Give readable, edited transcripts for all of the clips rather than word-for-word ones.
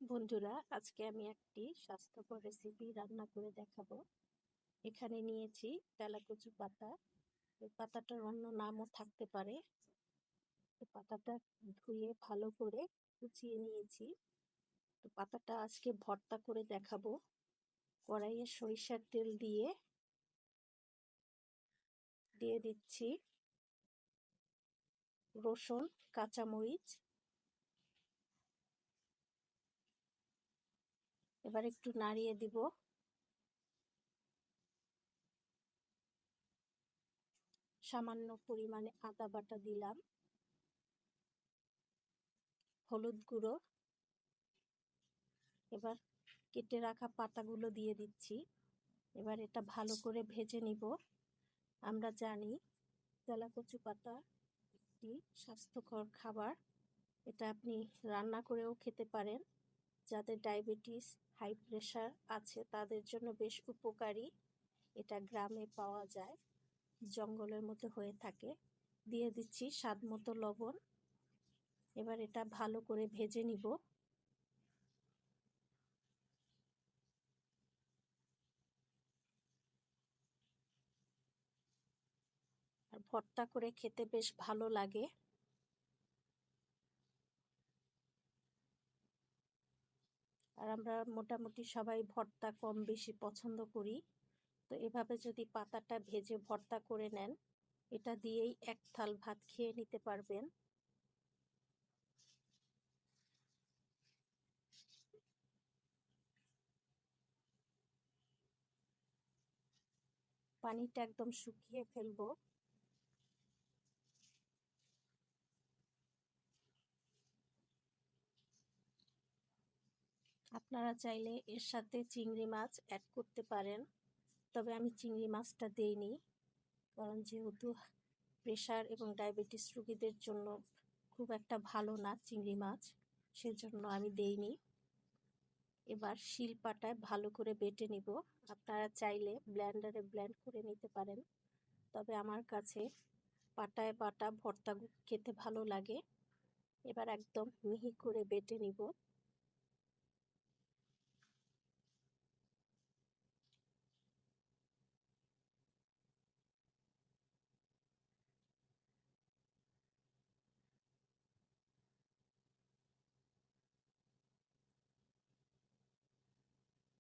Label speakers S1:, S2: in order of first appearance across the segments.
S1: বন্ধুরা, আজকে আমি একটি স্বাস্থ্যকর রেসিপি রান্না করে দেখাবো। এখানে নিয়েছি তেলাকুচু পাতা। এই পাতাটার অন্য নামও থাকতে পারে। তো পাতাটা ধুয়ে ভালো করে কুচিয়ে নিয়েছি। তো পাতাটা আজকে ভর্তা করে দেখাবো। কড়াইয়ে সরিষার তেল দিয়ে দিচ্ছি রসুন, কাঁচামরিচ। এবার একটু নাড়িয়ে দিব। সামান্য পরিমাণে আদা বাটা দিলাম, হলুদ গুঁড়ো। এবার কেটে রাখা পাতাগুলো দিয়ে দিচ্ছি। এবার এটা ভালো করে ভেজে নিব। আমরা জানি তেলাকুচু পাতা একটি স্বাস্থ্যকর খাবার। এটা আপনি রান্না করেও খেতে পারেন। যাদের ডায়াবেটিস, হাই প্রেশার আছে তাদের জন্য বেশ উপকারী। এটা গ্রামে পাওয়া যায়, জঙ্গলের মধ্যে হয়ে থাকে। দিয়ে দিচ্ছি স্বাদ মতো লবণ। এবার এটা ভালো করে ভেজে নিব। আর ভর্তা করে খেতে বেশ ভালো লাগে। আর আমরা মোটামুটি সবাই ভর্তা কম বেশি পছন্দ করি। তো এভাবে যদি পাতাটা ভেজে ভর্তা করে নেন, এটা দিয়েই এক থাল ভাত খেয়ে নিতে পারবেন। পানিটা একদম শুকিয়ে ফেলবো। আপনারা চাইলে এর সাথে চিংড়ি মাছ অ্যাড করতে পারেন, তবে আমি চিংড়ি মাছটা দেইনি, কারণ যেহেতু প্রেশার এবং ডায়াবেটিস রোগীদের জন্য খুব একটা ভালো না চিংড়ি মাছ, সেজন্য আমি দেইনি। এবার শিলপাটায় ভালো করে বেটে নিব। আপনারা চাইলে ব্লেন্ডারে ব্লেন্ড করে নিতে পারেন, তবে আমার কাছে পাটায় বাটা ভর্তা খেতে ভালো লাগে। এবার একদম মিহি করে বেটে নিব।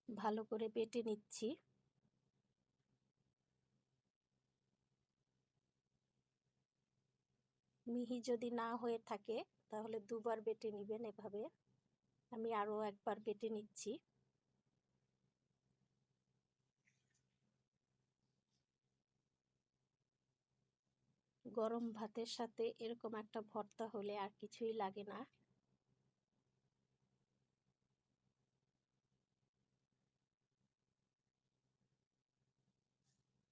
S1: ভালো করে বেটে নিচ্ছি। মিহি যদি না হয়ে থাকে তাহলে দুবার বেটে নেবেন। এভাবে আমি আরো একবার বেটে নিচ্ছি। গরম ভাতের সাথে এরকম একটা ভর্তা হলে আর কিছুই লাগে না।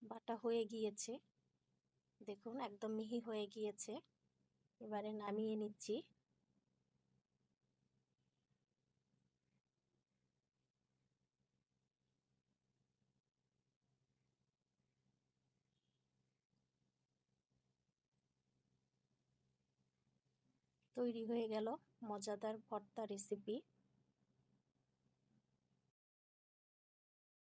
S1: বাটা হয়ে গিয়েছে, দেখুন একদম মিহি হয়ে গিয়েছে। এবারে নামিয়ে নিচ্ছি। তৈরি হয়ে গেল মজাদার ভর্তা রেসিপি।